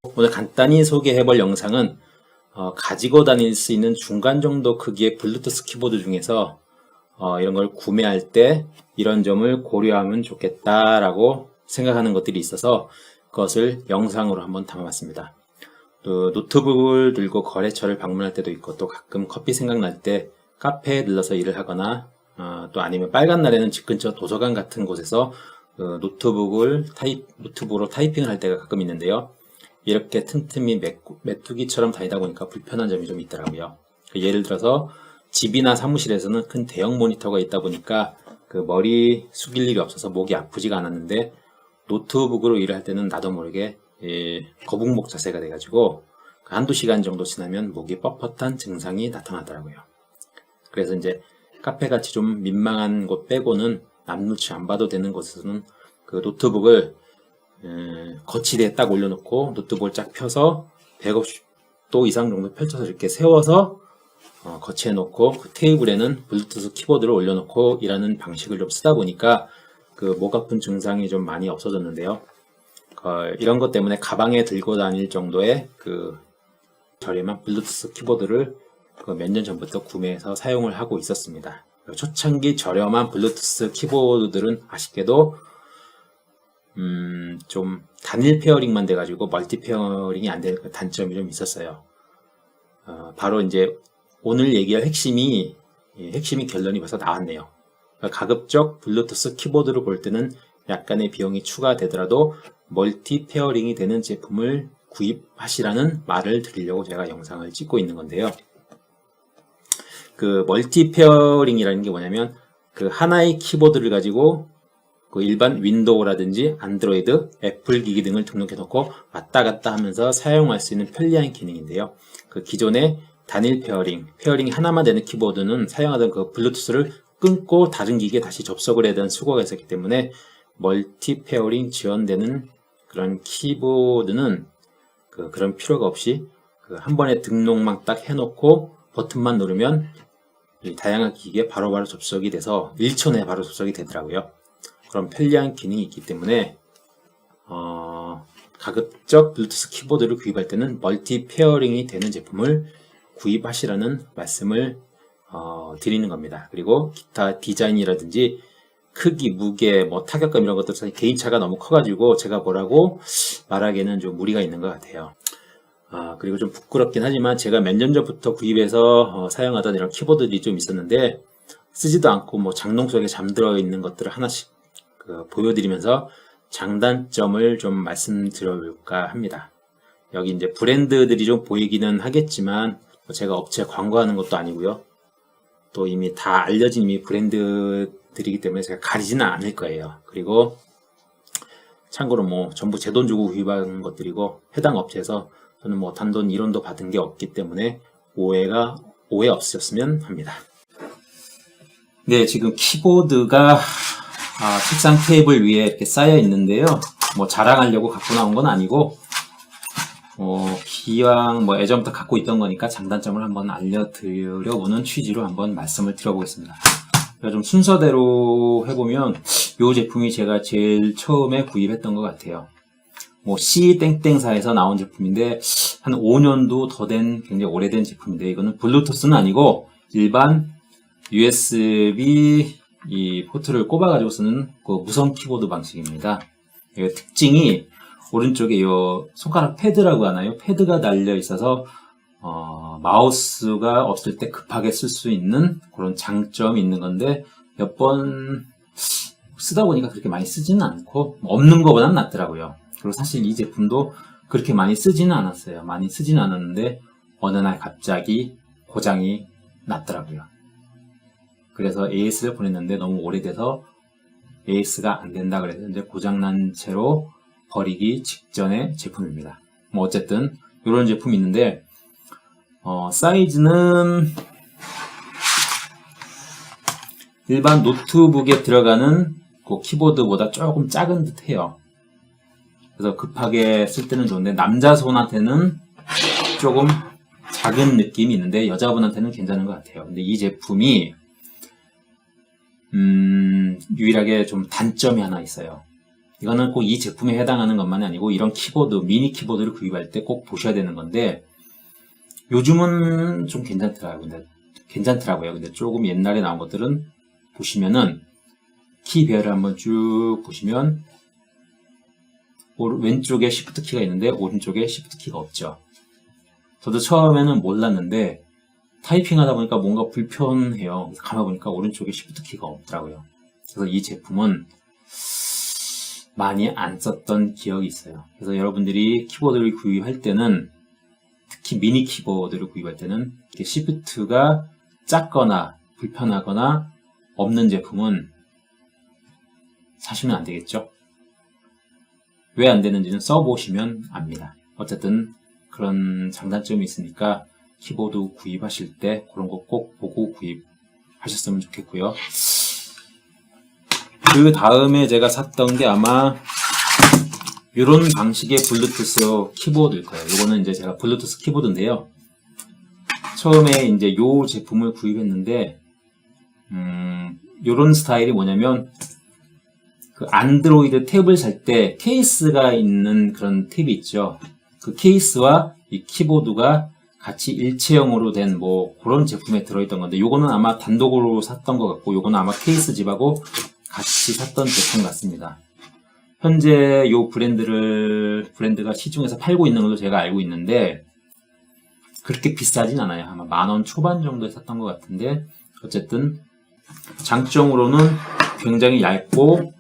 오늘 간단히 소개해볼 영상은 가지고 다닐 수 있는 중간 정도 크기의 블루투스 키보드 중에서 이런 걸 구매할 때 이런 점을 고려하면 좋겠다라고 생각하는 것들이 있어서 그것을 영상으로 한번 담아봤습니다. 또 노트북을 들고 거래처를 방문할 때도 있고, 또 가끔 커피 생각날 때 카페에 들러서 일을 하거나 또 아니면 빨간 날에는 집 근처 도서관 같은 곳에서 노트북으로 타이핑을 할 때가 가끔 있는데요. 이렇게 틈틈이 메뚜기처럼 다니다 보니까 불편한 점이 좀 있더라고요. 예를 들어서 집이나 사무실에서는 큰 대형 모니터가 있다 보니까 그 머리 숙일 일이 없어서 목이 아프지가 않았는데, 노트북으로 일을 할 때는 나도 모르게 거북목 자세가 돼가지고 한두 시간 정도 지나면 목이 뻣뻣한 증상이 나타나더라고요. 그래서 이제 카페같이 좀 민망한 곳 빼고는 남 눈치 안 봐도 되는 곳에서는 그 노트북을 거치대에 딱 올려놓고 노트북을 쫙 펴서 150도 이상 정도 펼쳐서 이렇게 세워서 거치해 놓고, 그 테이블에는 블루투스 키보드를 올려놓고 일하는 방식을 좀 쓰다 보니까 그 목 아픈 증상이 좀 많이 없어졌는데요. 이런 것 때문에 가방에 들고 다닐 정도의 그 저렴한 블루투스 키보드를 몇 년 전부터 구매해서 사용을 하고 있었습니다. 초창기 저렴한 블루투스 키보드들은 아쉽게도 좀 단일 페어링만 돼가지고 멀티 페어링이 안 되는 단점이 좀 있었어요. 바로 이제 오늘 얘기할 핵심이 결론이 벌써 나왔네요. 가급적 블루투스 키보드를 볼 때는 약간의 비용이 추가되더라도 멀티 페어링이 되는 제품을 구입하시라는 말을 드리려고 제가 영상을 찍고 있는 건데요. 그 멀티 페어링이라는 게 뭐냐면, 그 하나의 키보드를 가지고 그 일반 윈도우라든지 안드로이드, 애플 기기 등을 등록해 놓고 왔다 갔다 하면서 사용할 수 있는 편리한 기능인데요. 그 기존의 단일 페어링이 하나만 되는 키보드는 사용하던 그 블루투스를 끊고 다른 기기에 다시 접속을 해야 되는 수고가 있었기 때문에, 멀티 페어링 지원되는 그런 키보드는 그런 필요가 없이 한 번에 등록만 딱 해놓고 버튼만 누르면 이 다양한 기기에 바로바로 접속이 돼서 1초 내에 바로 접속이 되더라고요. 그런 편리한 기능이 있기 때문에 가급적 블루투스 키보드를 구입할 때는 멀티 페어링이 되는 제품을 구입하시라는 말씀을 드리는 겁니다. 그리고 기타 디자인이라든지 크기, 무게, 타격감 이런 것들 사실 개인차가 너무 커가지고 제가 뭐라고 말하기에는 좀 무리가 있는 것 같아요. 그리고 좀 부끄럽긴 하지만 제가 몇 년 전부터 구입해서 사용하던 이런 키보드들이 좀 있었는데, 쓰지도 않고 장롱 속에 잠들어 있는 것들을 하나씩 보여드리면서 장단점을 좀 말씀드려볼까 합니다. 여기 이제 브랜드들이 좀 보이기는 하겠지만 제가 업체 광고하는 것도 아니고요. 또 이미 다 알려진 브랜드들이기 때문에 제가 가리지는 않을 거예요. 그리고 참고로 전부 제 돈 주고 구입한 것들이고, 해당 업체에서 저는 단돈 1원도 받은 게 없기 때문에 오해 없으셨으면 합니다. 네, 지금 키보드가 책상 테이블 위에 이렇게 쌓여 있는데요. 자랑하려고 갖고 나온 건 아니고, 기왕 예전부터 갖고 있던 거니까 장단점을 한번 알려드려보는 취지로 한번 말씀을 드려보겠습니다. 좀 순서대로 해보면 이 제품이 제가 제일 처음에 구입했던 것 같아요. C땡땡사에서 나온 제품인데 한 5년도 더 된 굉장히 오래된 제품인데, 이거는 블루투스는 아니고 일반 USB 이 포트를 꼽아가지고 쓰는 그 무선 키보드 방식입니다. 특징이 오른쪽에 이 손가락 패드라고 하나요? 패드가 달려 있어서 마우스가 없을 때 급하게 쓸 수 있는 그런 장점이 있는 건데, 몇 번 쓰다 보니까 그렇게 많이 쓰지는 않고 없는 것보다는 낫더라고요. 그리고 사실 이 제품도 그렇게 많이 쓰지는 않았어요. 많이 쓰지는 않았는데 어느 날 갑자기 고장이 났더라고요. 그래서 AS를 보냈는데 너무 오래돼서 AS가 안 된다 그래서 이제 고장난 채로 버리기 직전의 제품입니다. 어쨌든 이런 제품이 있는데 사이즈는 일반 노트북에 들어가는 그 키보드보다 조금 작은 듯 해요. 그래서 급하게 쓸 때는 좋은데 남자 손한테는 조금 작은 느낌이 있는데 여자분한테는 괜찮은 것 같아요. 근데 이 제품이 유일하게 좀 단점이 하나 있어요. 이거는 꼭 이 제품에 해당하는 것만이 아니고 이런 키보드, 미니 키보드를 구입할 때 꼭 보셔야 되는 건데 요즘은 좀 괜찮더라고요. 근데 조금 옛날에 나온 것들은 보시면은 키 배열을 한번 쭉 보시면 왼쪽에 Shift 키가 있는데 오른쪽에 Shift 키가 없죠. 저도 처음에는 몰랐는데 타이핑하다 보니까 뭔가 불편해요. 그래서 가만 보니까 오른쪽에 Shift 키가 없더라고요. 그래서 이 제품은 많이 안 썼던 기억이 있어요. 그래서 여러분들이 키보드를 구입할 때는 특히 미니 키보드를 구입할 때는 이렇게 Shift가 작거나 불편하거나 없는 제품은 사시면 안 되겠죠. 왜 안 되는지는 써보시면 압니다. 어쨌든 그런 장단점이 있으니까 키보드 구입하실 때 그런 거 꼭 보고 구입하셨으면 좋겠고요. 그 다음에 제가 샀던 게 아마 이런 방식의 블루투스 키보드일 거예요. 이거는 이제 제가 블루투스 키보드인데요. 처음에 이제 요 제품을 구입했는데 이런 스타일이 뭐냐면 그 안드로이드 탭을 살 때 케이스가 있는 그런 탭이 있죠. 그 케이스와 이 키보드가 같이 일체형으로 된 뭐 그런 제품에 들어있던 건데 요거는 아마 단독으로 샀던 것 같고 요거는 아마 케이스 집하고 같이 샀던 제품 같습니다. 현재 요 브랜드가 시중에서 팔고 있는 걸로 제가 알고 있는데 그렇게 비싸진 않아요. 아마 10,000원 초반 정도에 샀던 것 같은데 어쨌든 장점으로는 굉장히 얇고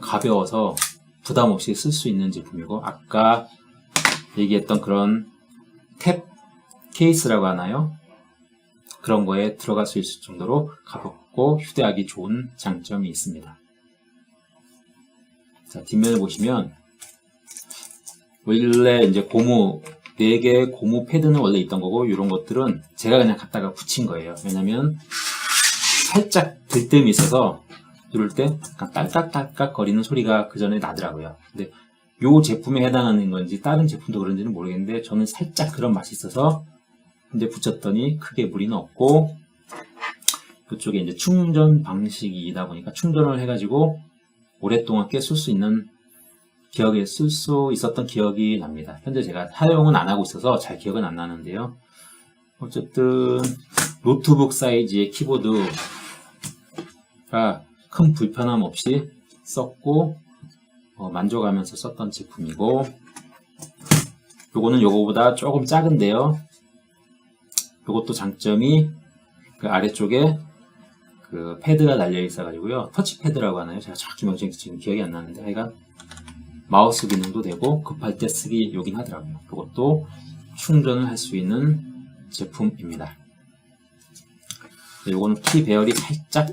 가벼워서 부담 없이 쓸 수 있는 제품이고 아까 얘기했던 그런 탭 케이스라고 하나요? 그런 거에 들어갈 수 있을 정도로 가볍고 휴대하기 좋은 장점이 있습니다. 자, 뒷면을 보시면 원래 이제 고무 4개의 고무 패드는 원래 있던 거고 이런 것들은 제가 그냥 갖다가 붙인 거예요. 왜냐면 살짝 들뜸이 있어서 누를 때 약간 딸깍딸깍 거리는 소리가 그 전에 나더라고요. 근데 이 제품에 해당하는 건지 다른 제품도 그런지는 모르겠는데 저는 살짝 그런 맛이 있어서 이제 붙였더니 크게 무리는 없고 그쪽에 이제 충전 방식이다 보니까 충전을 해가지고 오랫동안 꽤 쓸 수 있는 쓸 수 있었던 기억이 납니다. 현재 제가 사용은 안 하고 있어서 잘 기억은 안 나는데요. 어쨌든 노트북 사이즈의 키보드가 큰 불편함 없이 썼고 만족하면서 썼던 제품이고 요거는 요거보다 조금 작은데요. 요것도 장점이 그 아래쪽에 그 패드가 달려 있어 가지고요. 터치패드라고 하나요? 제가 정확히 명칭이 지금 기억이 안 나는데 하여간 마우스 기능도 되고 급할 때 쓰기 요긴 하더라고요. 이것도 충전을 할 수 있는 제품입니다. 요거는 키 배열이 살짝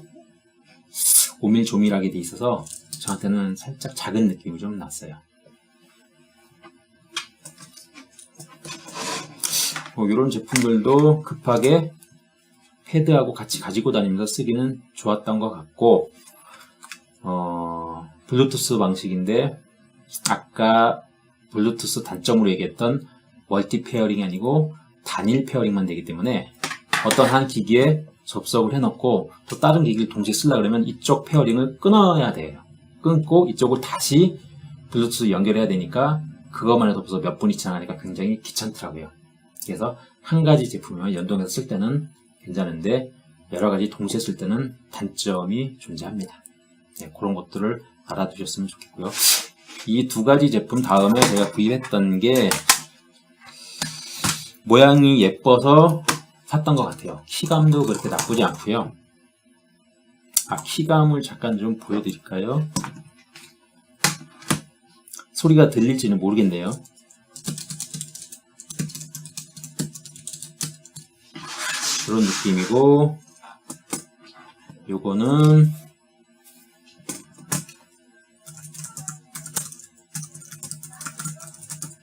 오밀조밀하게 돼 있어서 저한테는 살짝 작은 느낌이 좀 났어요. 이런 제품들도 급하게 패드하고 같이 가지고 다니면서 쓰기는 좋았던 것 같고 블루투스 방식인데 아까 블루투스 단점으로 얘기했던 멀티 페어링이 아니고 단일 페어링만 되기 때문에 어떤 한 기기에 접속을 해놓고 또 다른 기기를 동시에 쓰려고 그러면 이쪽 페어링을 끊어야 돼요. 끊고 이쪽을 다시 블루투스 연결해야 되니까 그것만 해도 벌써 몇 분이 지나가니까 굉장히 귀찮더라고요. 그래서 한 가지 제품을 연동해서 쓸 때는 괜찮은데 여러 가지 동시에 쓸 때는 단점이 존재합니다. 네, 그런 것들을 알아두셨으면 좋겠고요. 이 두 가지 제품 다음에 제가 구입했던 게 모양이 예뻐서 샀던 것 같아요. 키감도 그렇게 나쁘지 않고요. 키감을 잠깐 좀 보여드릴까요? 소리가 들릴지는 모르겠네요. 그런 느낌이고 요거는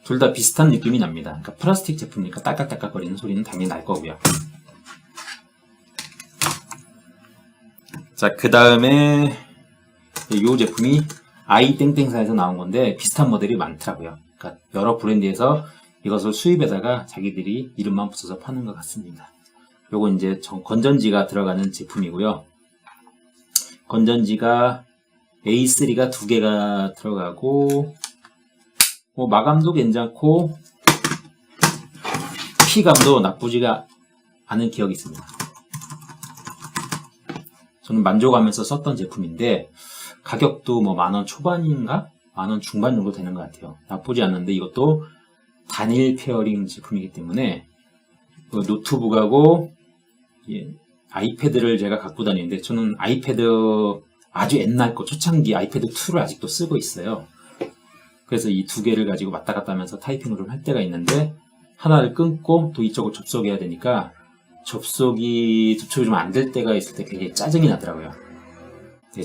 둘 다 비슷한 느낌이 납니다. 그러니까 플라스틱 제품이니까 딸깍딸깍 거리는 소리는 당연히 날 거고요. 자, 그 다음에 이 제품이 아이땡땡사에서 나온 건데 비슷한 모델이 많더라고요. 그러니까 여러 브랜드에서 이것을 수입에다가 자기들이 이름만 붙여서 파는 것 같습니다. 요거 이제 건전지가 들어가는 제품이고요. 건전지가 A3가 2개가 들어가고, 뭐 마감도 괜찮고, P감도 나쁘지가 않은 기억이 있습니다. 저는 만족하면서 썼던 제품인데, 가격도 뭐 10,000원 초반인가? 10,000원 중반 정도 되는 것 같아요. 나쁘지 않는데, 이것도 단일 페어링 제품이기 때문에, 노트북하고, 아이패드를 제가 갖고 다니는데, 저는 아이패드 아주 옛날 거, 초창기 아이패드 2를 아직도 쓰고 있어요. 그래서 이 2개를 가지고 왔다 갔다 하면서 타이핑을 좀 할 때가 있는데, 하나를 끊고 또 이쪽을 접속해야 되니까, 접속이 좀 안 될 때가 있을 때 굉장히 짜증이 나더라고요.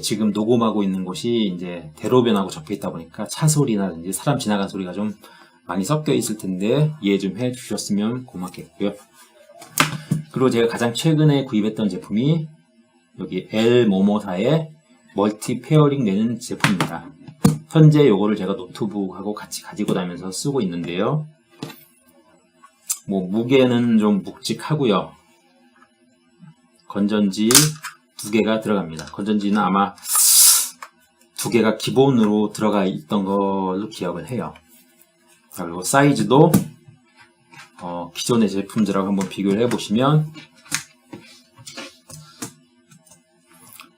지금 녹음하고 있는 곳이 이제 대로변하고 접해 있다 보니까 차 소리나든지 사람 지나간 소리가 좀 많이 섞여 있을 텐데 이해 좀 해 주셨으면 고맙겠고요. 그리고 제가 가장 최근에 구입했던 제품이 여기 L모모사의 멀티 페어링 되는 제품입니다. 현재 요거를 제가 노트북하고 같이 가지고 다니면서 쓰고 있는데요. 뭐 무게는 좀 묵직하고요. 건전지 2개가 들어갑니다. 건전지는 아마 2개가 기본으로 들어가 있던 걸로 기억을 해요. 그리고 사이즈도 기존의 제품들하고 한번 비교를 해보시면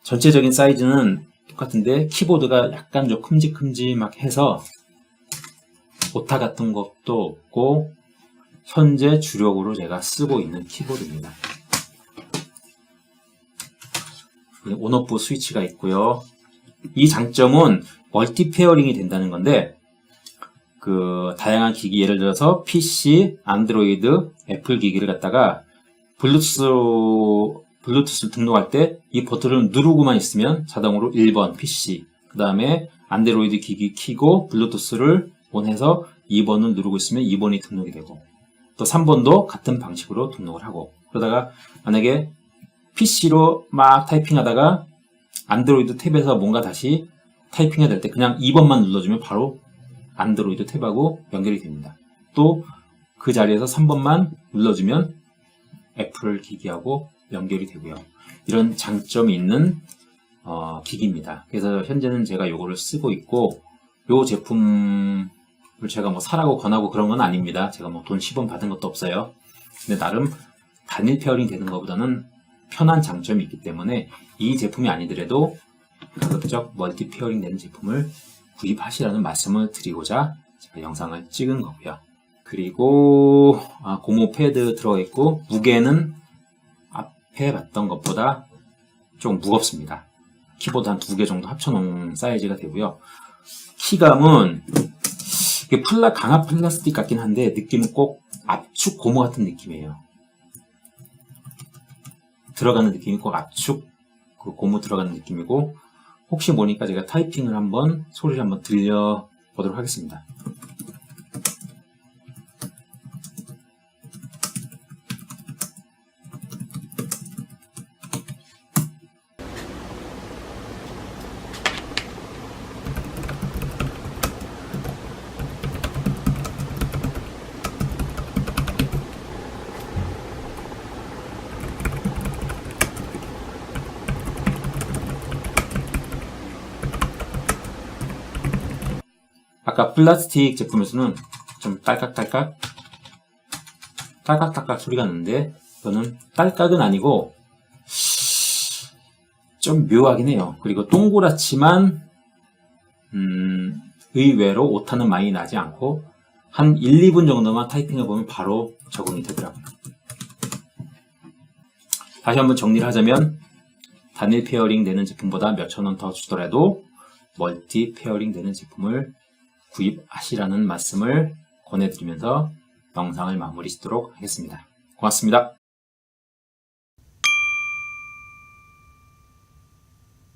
전체적인 사이즈는 똑같은데 키보드가 약간 좀 큼직큼직해서 오타 같은 것도 없고 현재 주력으로 제가 쓰고 있는 키보드입니다. 온오프 스위치가 있고요. 이 장점은 멀티 페어링이 된다는 건데 다양한 기기 예를 들어서 PC, 안드로이드, 애플 기기를 갖다가 블루투스 등록할 때 이 버튼을 누르고만 있으면 자동으로 1번 PC, 그 다음에 안드로이드 기기 키고 블루투스를 온해서 2번을 누르고 있으면 2번이 등록이 되고 또 3번도 같은 방식으로 등록을 하고 그러다가 만약에 PC로 막 타이핑하다가 안드로이드 탭에서 뭔가 다시 타이핑해야 될 때 그냥 2번만 눌러주면 바로 안드로이드 탭하고 연결이 됩니다. 또 그 자리에서 3번만 눌러주면 애플 기기하고 연결이 되고요. 이런 장점이 있는 기기입니다. 그래서 현재는 제가 요거를 쓰고 있고 요 제품을 제가 뭐 사라고 권하고 그런 건 아닙니다. 제가 뭐 돈 10원 받은 것도 없어요. 근데 나름 단일 페어링 되는 것보다는 편한 장점이 있기 때문에 이 제품이 아니더라도 가급적 멀티 페어링 되는 제품을 구입하시라는 말씀을 드리고자 제가 영상을 찍은 거고요. 그리고 고무 패드 들어가 있고 무게는 앞에 봤던 것보다 좀 무겁습니다. 키보드 한 2개 정도 합쳐놓은 사이즈가 되고요. 키감은 이게 강압 플라스틱 같긴 한데 느낌은 꼭 압축 고무 같은 느낌이에요. 들어가는 느낌이 꼭 압축 고무 들어가는 느낌이고 혹시 모르니까 제가 타이핑을 소리를 한번 들려보도록 하겠습니다. 아까 플라스틱 제품에서는 좀 딸깍딸깍 소리가 나는데 이거는 딸깍은 아니고 좀 묘하긴 해요. 그리고 동그랗지만 의외로 오타는 많이 나지 않고 한 1, 2분 정도만 타이핑해 보면 바로 적응이 되더라고요. 다시 한번 정리를 하자면 단일 페어링 되는 제품보다 몇천 원 더 주더라도 멀티 페어링 되는 제품을 구입하시라는 말씀을 권해드리면서 영상을 마무리 짓도록 하겠습니다. 고맙습니다.